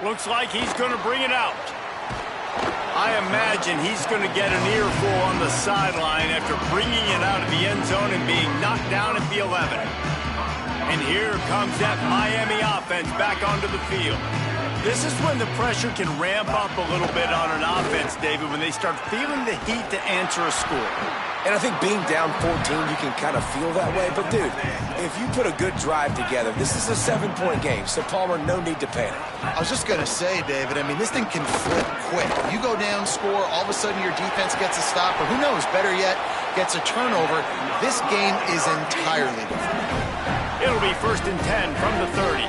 Looks like he's going to bring it out. I imagine he's going to get an earful on the sideline after bringing it out of the end zone and being knocked down at the 11. And here comes that Miami offense back onto the field. This is when the pressure can ramp up a little bit on an offense, David, when they start feeling the heat to answer a score. And I think being down 14, you can kind of feel that way. But, dude, if you put a good drive together, this is a 7-point game. So, Palmer, no need to panic. I was just going to say, David, I mean, this thing can flip quick. You go down, score, all of a sudden your defense gets a stop, or who knows, better yet, gets a turnover. This game is entirely different. It'll be 1st and 10 from the 30.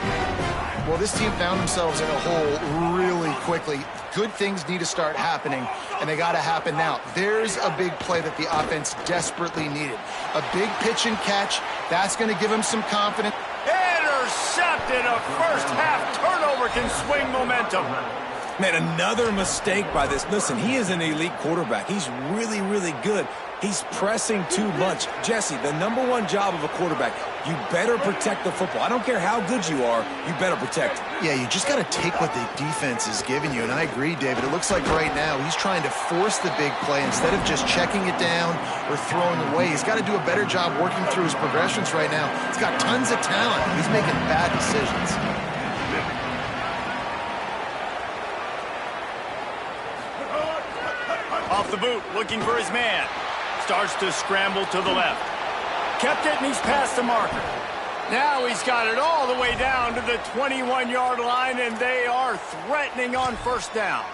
Well, this team found themselves in a hole really quickly. Good things need to start happening, and they got to happen now. There's a big play that the offense desperately needed. A big pitch and catch. That's going to give them some confidence. Intercepted. A first-half turnover can swing momentum. Man, another mistake by this. Listen, he is an elite quarterback. He's really, really good. He's pressing too much. Jesse, the #1 job of a quarterback, you better protect the football. I don't care how good you are, you better protect it. Yeah, you just got to take what the defense is giving you, and I agree, David. It looks like right now he's trying to force the big play instead of just checking it down or throwing away. He's got to do a better job working through his progressions right now. He's got tons of talent. He's making bad decisions. Off the boot, looking for his man. Starts to scramble to the left. Kept it, and he's past the marker. Now he's got it all the way down to the 21-yard line, and they are threatening on 1st down.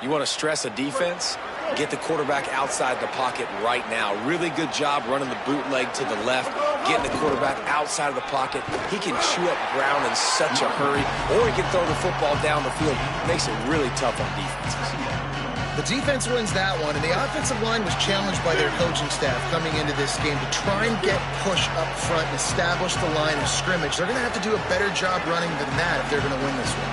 You want to stress a defense? Get the quarterback outside the pocket right now. Really good job running the bootleg to the left, getting the quarterback outside of the pocket. He can chew up ground in such a hurry, or he can throw the football down the field. Makes it really tough on defenses. The defense wins that one, and the offensive line was challenged by their coaching staff coming into this game to try and get push up front and establish the line of scrimmage. They're going to have to do a better job running than that if they're going to win this one.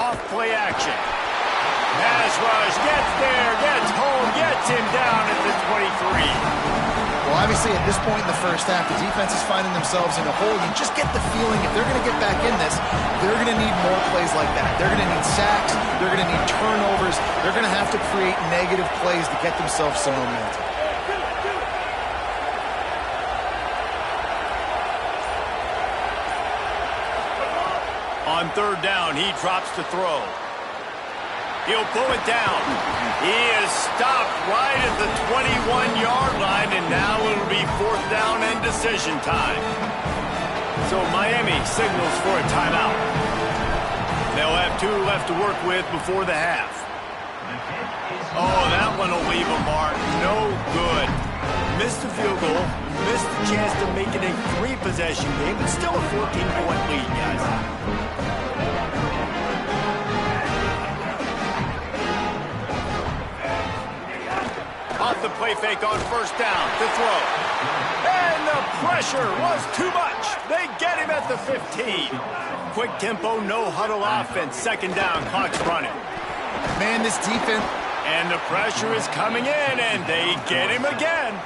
Off play action. Pass rush, gets there, gets home, gets him down at the 23. Well, obviously, at this point in the first half, the defense is finding themselves in a hole. You just get the feeling if they're going to get back in this, they're going to need more plays like that. They're going to need sacks. They're going to need turnovers. They're going to have to create negative plays to get themselves some momentum. On 3rd down, he drops to throw. He'll pull it down. He is stopped right at the 21-yard line, and now it'll be 4th down and decision time. So Miami signals for a timeout. They'll have 2 left to work with before the half. Oh, that one will leave a mark. No good. Missed the field goal. Missed the chance to make it a 3-possession game, but still a 14-point lead, guys. Off the play fake on 1st down to throw. And the pressure was too much. They get him at the 15. Quick tempo, no huddle offense. 2nd down, clock's running. Man, this defense. And the pressure is coming in, and they get him again.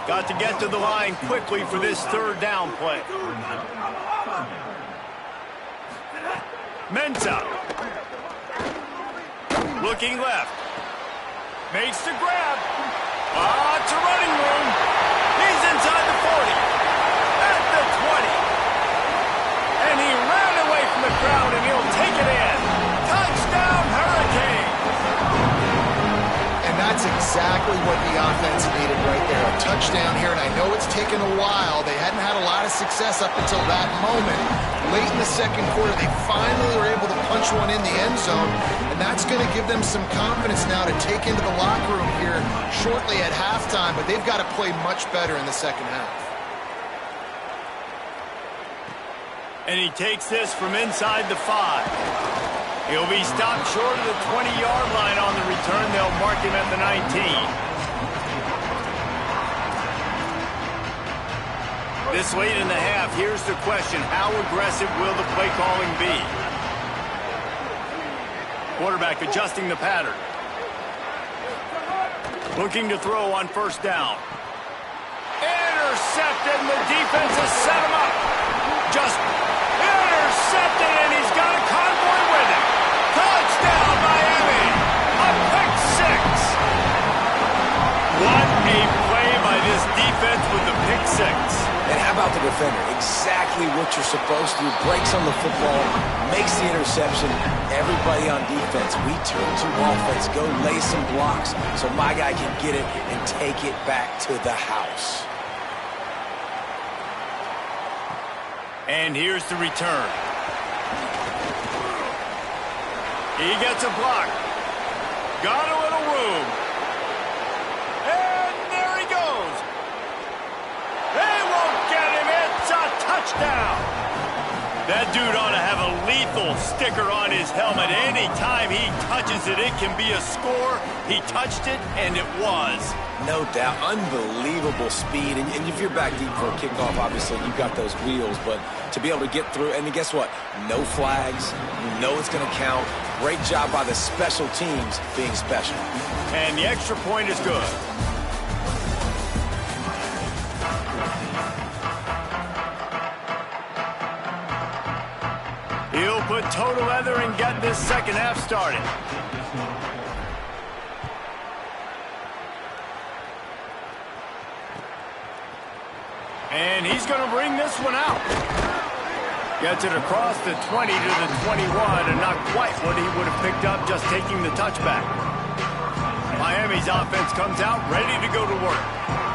Got to get to the line quickly for this 3rd down play. Mensah. Looking left. Makes the grab. It's a running room. He's inside the 40. At the 20. And he ran away from the crowd, and he'll take it in. Touchdown, Hurricanes. And that's exactly what the offense needed right there. A touchdown here, and I know it's taken a while. They hadn't had a lot of success up until that moment. Late in the 2nd quarter, they finally were able to punch one in the end zone, and that's going to give them some confidence now to take into the locker room here shortly at halftime, but they've got to play much better in the 2nd half. And he takes this from inside the 5. He'll be stopped short of the 20-yard line on the return. They'll mark him at the 19. This late in the half, here's the question. How aggressive will the play calling be? Quarterback adjusting the pattern. Looking to throw on first down. Intercepted, and the defense has set him up. Just intercepted, and he's got a convoy with him. Touchdown, Miami. A pick six. What a play by this defense with the pick six. And how about the defender? Exactly what you're supposed to do. Breaks on the football, makes the interception. Everybody on defense, we turn to offense. Go lay some blocks so my guy can get it and take it back to the house. And here's the return. He gets a block. Got a little room. And there he goes. They won't get him. It's a touchdown. That dude ought to have a lethal sticker on his helmet. Anytime he touches it, it can be a score. He touched it, and it was. No doubt. Unbelievable speed. And if you're back deep for a kickoff, obviously you've got those wheels. But to be able to get through, and guess what? No flags. You know it's going to count. Great job by the special teams being special. And the extra point is good. He'll put toe to leather and get this second half started. And he's going to bring this one out. Gets it across the 20 to the 21, and not quite what he would have picked up just taking the touchback. Miami's offense comes out ready to go to work.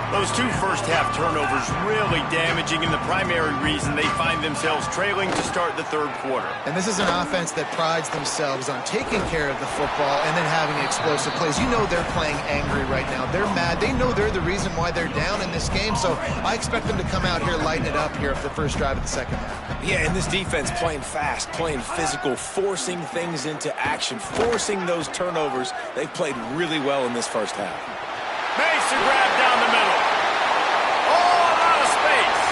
Those two first-half turnovers really damaging, and the primary reason they find themselves trailing to start the third quarter. And this is an offense that prides themselves on taking care of the football and then having explosive plays. You know they're playing angry right now. They're mad. They know they're the reason why they're down in this game, so I expect them to come out here, lighten it up here for the first drive of the second half. Yeah, and this defense playing fast, playing physical, forcing things into action, forcing those turnovers. They've played really well in this first half. Makes a grab down the middle. All out of space.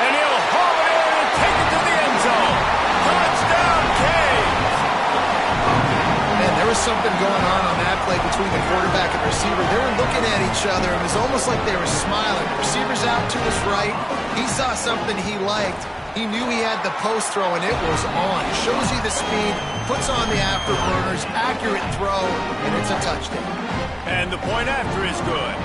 And he'll haul it in and take it to the end zone. Touchdown, Canes. Man, there was something going on that play between the quarterback and receiver. They were looking at each other. It was almost like they were smiling. The receiver's out to his right. He saw something he liked. He knew he had the post throw, and it was on. Shows you the speed, puts on the afterburners, accurate throw, and it's a touchdown. And the point after is good.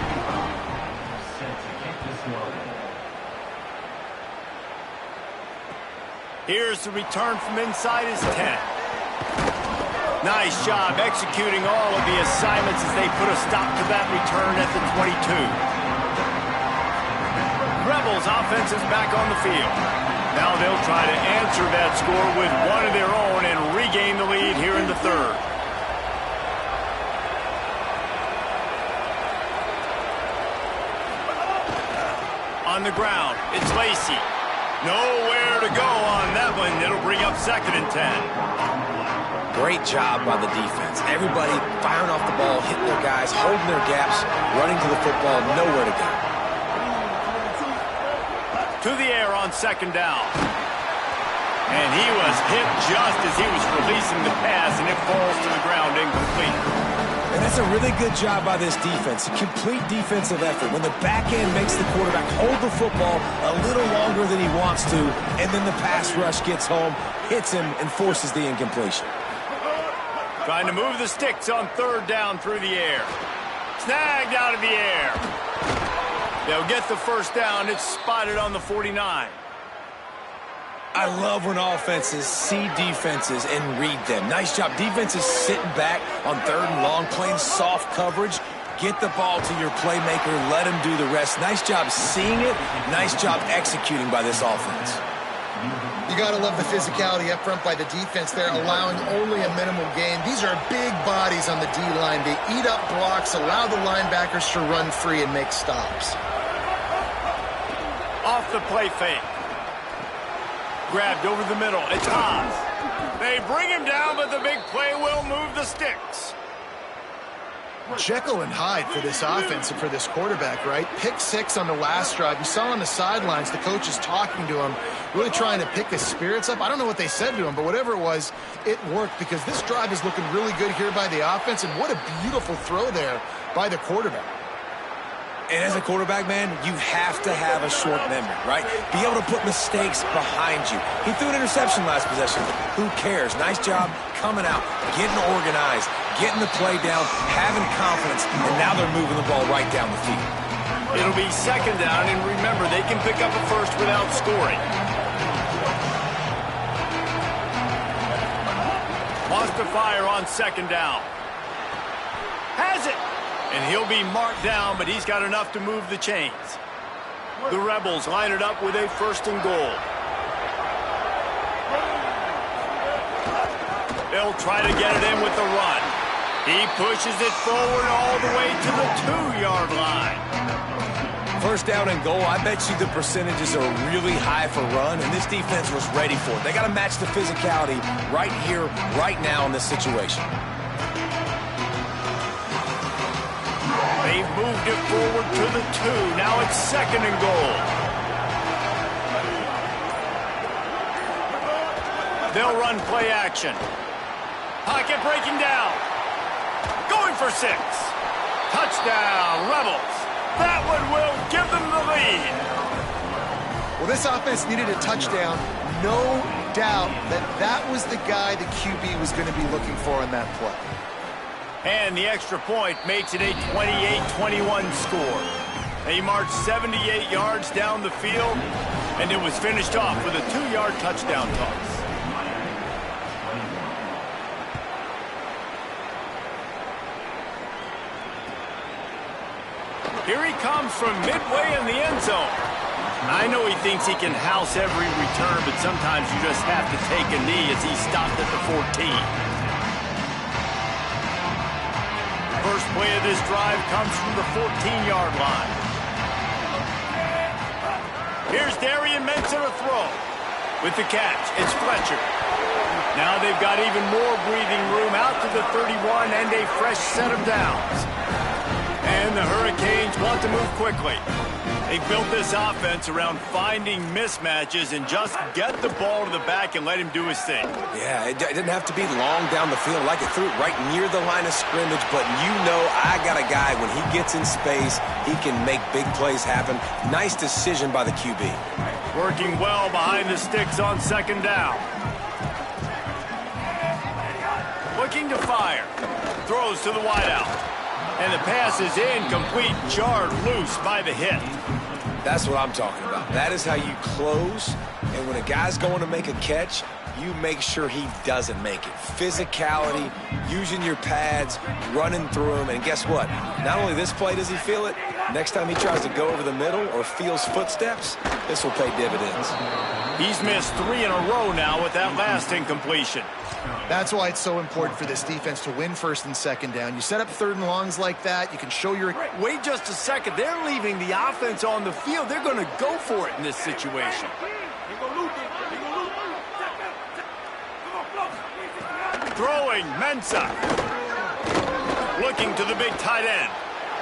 Here's the return from inside his 10. Nice job executing all of the assignments as they put a stop to that return at the 22. Rebels offense is back on the field. Now they'll try to answer that score with one of their own and regain the lead here in the third. On the ground, it's Lacey. Nowhere to go on that one. It'll bring up 2nd and 10. Great job by the defense. Everybody firing off the ball, hitting their guys, holding their gaps, running to the football, nowhere to go. To the air on 2nd down. And he was hit just as he was releasing the pass, and it falls to the ground incomplete. And that's a really good job by this defense. A complete defensive effort. When the back end makes the quarterback hold the football a little longer than he wants to, and then the pass rush gets home, hits him, and forces the incompletion. Trying to move the sticks on 3rd down through the air. Snagged out of the air. They'll get the first down. It's spotted on the 49. I love when offenses see defenses and read them. Nice job. Defenses sitting back on 3rd and long, playing soft coverage. Get the ball to your playmaker. Let him do the rest. Nice job seeing it. Nice job executing by this offense. You got to love the physicality up front by the defense there, allowing only a minimal gain. These are big bodies on the D-line. They eat up blocks, allow the linebackers to run free and make stops. Off the play fake. Grabbed over the middle. It's Haas. They bring him down, but the big play will move the sticks. Jekyll and Hyde for this offense and for this quarterback, right? Pick 6 on the last drive. You saw on the sidelines the coaches talking to him, really trying to pick his spirits up. I don't know what they said to him, but whatever it was, it worked because this drive is looking really good here by the offense, and what a beautiful throw there by the quarterback. And as a quarterback, man, you have to have a short memory, right? Be able to put mistakes behind you. He threw an interception last possession. Who cares? Nice job coming out, getting organized, getting the play down, having confidence, and now they're moving the ball right down the field. It'll be second down, and remember, they can pick up a first without scoring. Wants to fire on second down. Has it! And he'll be marked down, but he's got enough to move the chains. The Rebels line it up with a first and goal. They'll try to get it in with the run. He pushes it forward all the way to the 2-yard line. First down and goal, I bet you the percentages are really high for run, and this defense was ready for it. They got to match the physicality right here, right now in this situation. They've moved it forward to the 2. Now it's second and goal. They'll run play action. Pocket breaking down. Going for 6. Touchdown, Rebels. That one will give them the lead. Well, this offense needed a touchdown. No doubt that that was the guy the QB was going to be looking for in that play. And the extra point makes it a 28-21 score. They marched 78 yards down the field, and it was finished off with a 2-yard touchdown toss. Here he comes from midway in the end zone. I know he thinks he can house every return, but sometimes you just have to take a knee as he stopped at the 14. First play of this drive comes from the 14-yard line. Here's Darian Mensah to throw. With the catch, it's Fletcher. Now they've got even more breathing room out to the 31 and a fresh set of downs. And the Hurricanes want to move quickly. They built this offense around finding mismatches and just get the ball to the back and let him do his thing. Yeah, it didn't have to be long down the field. Like it threw it right near the line of scrimmage, but you know I got a guy, when he gets in space, he can make big plays happen. Nice decision by the QB. Working well behind the sticks on second down. Looking to fire. Throws to the wideout. And the pass is incomplete, jarred loose by the hit. That's what I'm talking about. That is how you close. And when a guy's going to make a catch, you make sure he doesn't make it. Physicality, using your pads, running through him. And guess what? Not only this play does he feel it, next time he tries to go over the middle or feels footsteps, this will pay dividends. He's missed 3 in a row now with that last incompletion. That's why it's so important for this defense to win first and second down. You set up third and longs like that, you can show your... Wait just a second. They're leaving the offense on the field. They're going to go for it in this situation. Throwing, Mensah. Looking to the big tight end.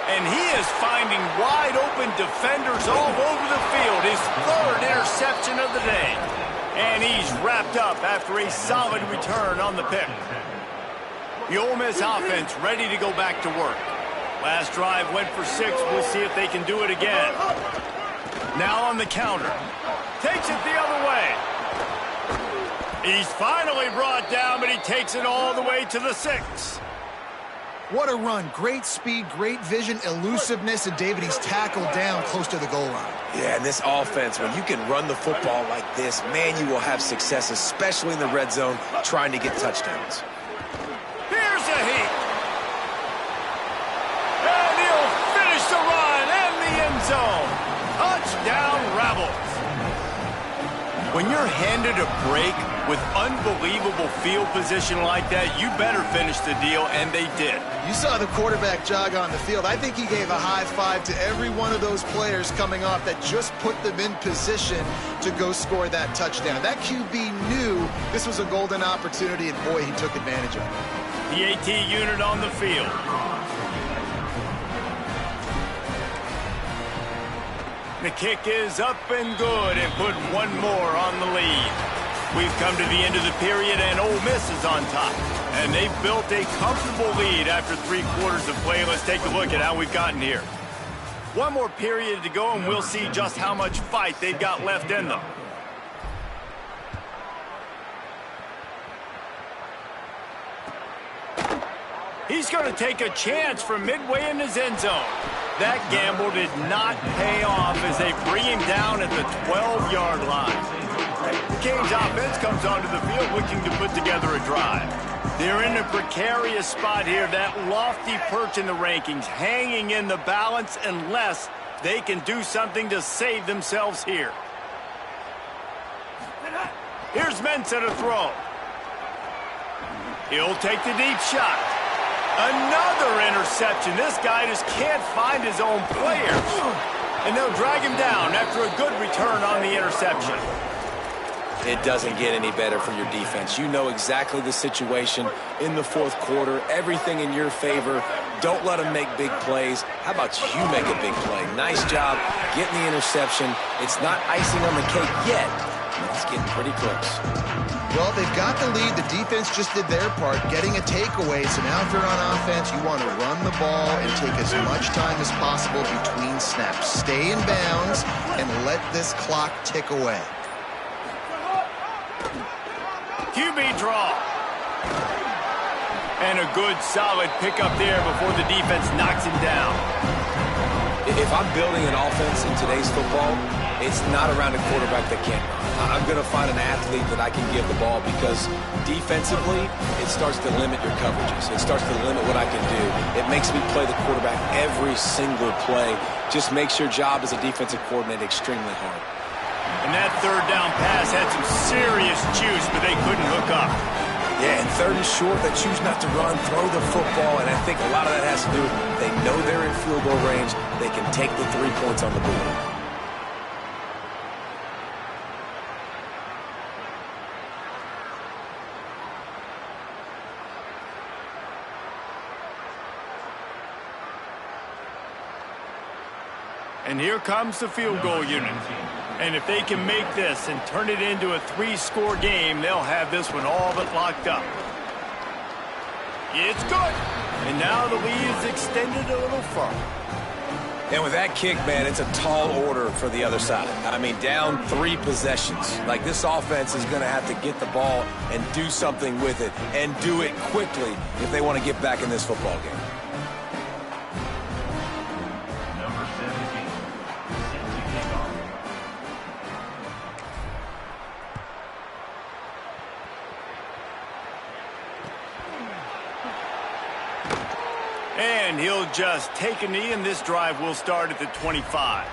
And he is finding wide open defenders all over the field. His 3rd interception of the day. And he's wrapped up after a solid return on the pick. The Ole Miss offense ready to go back to work. Last drive went for 6. We'll see if they can do it again. Now on the counter. Takes it the other way. He's finally brought down, but he takes it all the way to the 6. What a run. Great speed, great vision, elusiveness, and David, he's tackled down close to the goal line. Yeah, and this offense, when you can run the football like this, man, you will have success, especially in the red zone, trying to get touchdowns. Here's a heat. And he'll finish the run in the end zone. Touchdown, Rebels. When you're handed a break with unbelievable field position like that, you better finish the deal, and they did. You saw the quarterback jog on the field. I think he gave a high five to every one of those players coming off that just put them in position to go score that touchdown. That QB knew this was a golden opportunity, and boy, he took advantage of it. The AT unit on the field. The kick is up and good, and put one more on the lead. We've come to the end of the period, and Ole Miss is on top. And they've built a comfortable lead after 3 quarters of play. Let's take a look at how we've gotten here. One more period to go, and we'll see just how much fight they've got left in them. He's going to take a chance from midway in his end zone. That gamble did not pay off as they bring him down at the 12-yard line. The Canes offense comes onto the field looking to put together a drive. They're in a precarious spot here, that lofty perch in the rankings, hanging in the balance unless they can do something to save themselves here. Here's Mensah to throw. He'll take the deep shot. Another interception. This guy just can't find his own players. And they'll drag him down after a good return on the interception. It doesn't get any better for your defense. You know exactly the situation in the fourth quarter. Everything in your favor. Don't let them make big plays. How about you make a big play? Nice job getting the interception. It's not icing on the cake yet, but it's getting pretty close. Well, they've got the lead. The defense just did their part, getting a takeaway. So now if you're on offense, you want to run the ball and take as much time as possible between snaps. Stay in bounds and let this clock tick away. QB draw. And a good, solid pickup there before the defense knocks him down. If I'm building an offense in today's football, it's not around a quarterback that can't run. I'm going to find an athlete that I can give the ball because defensively, it starts to limit your coverages. It starts to limit what I can do. It makes me play the quarterback every single play. Just makes your job as a defensive coordinator extremely hard. And that third down pass had some serious juice, but they couldn't hook up. Yeah, and third and short, they choose not to run, throw the football, and I think a lot of that has to do with they know they're in field goal range. They can take the 3 points on the board. And here comes the field goal unit. And if they can make this and turn it into a 3-score game, they'll have this one all but locked up. It's good. And now the lead is extended a little further. And with that kick, man, it's a tall order for the other side. I mean, down 3 possessions. Like, this offense is going to have to get the ball and do something with it and do it quickly if they want to get back in this football game. And he'll just take a knee, and this drive will start at the 25.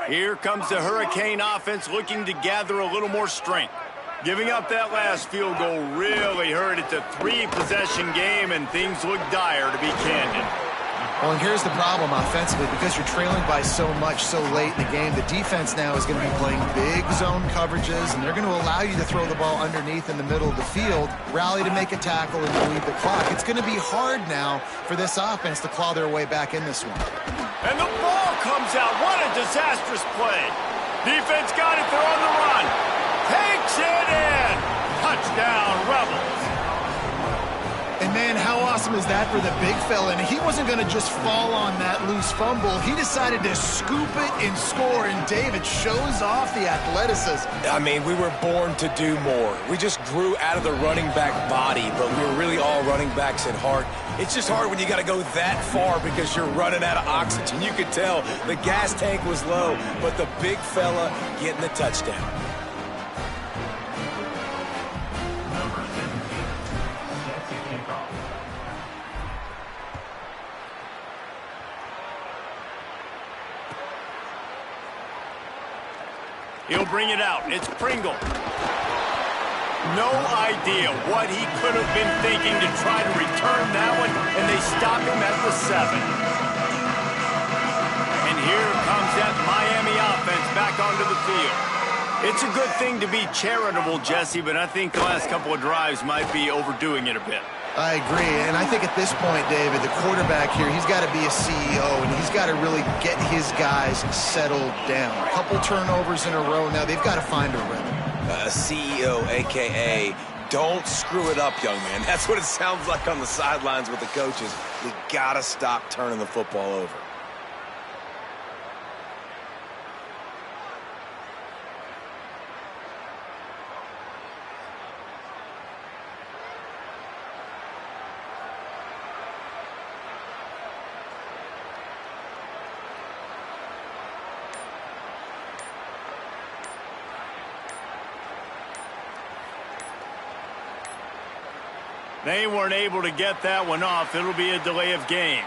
Here comes the Hurricane offense looking to gather a little more strength. Giving up that last field goal really hurt. It's a 3-possession game, and things look dire, to be candid. Well, and here's the problem offensively. Because you're trailing by so much so late in the game, the defense now is going to be playing big zone coverages, and they're going to allow you to throw the ball underneath in the middle of the field, rally to make a tackle, and bleed the clock. It's going to be hard now for this offense to claw their way back in this one. And the ball comes out. What a disastrous play. Defense got it. They're on the run. Takes it in. Touchdown, Rebels. And, man, how awesome is that for the big fella? And he wasn't going to just fall on that loose fumble. He decided to scoop it and score, and David shows off the athleticism. I mean, we were born to do more. We just grew out of the running back body, but we were really all running backs at heart. It's just hard when you got to go that far because you're running out of oxygen. You could tell the gas tank was low, but the big fella getting the touchdown. He'll bring it out. It's Pringle. No idea what he could have been thinking to try to return that one, and they stop him at the 7. And here comes that Miami offense back onto the field. It's a good thing to be charitable, Jesse, but I think the last couple of drives might be overdoing it a bit. I agree, and I think at this point, David, the quarterback here, he's got to be a CEO, and he's got to really get his guys settled down. A couple turnovers in a row now. They've got to find a rhythm. CEO, a.k.a. don't screw it up, young man. That's what it sounds like on the sidelines with the coaches. We got to stop turning the football over. They weren't able to get that one off. It'll be a delay of game.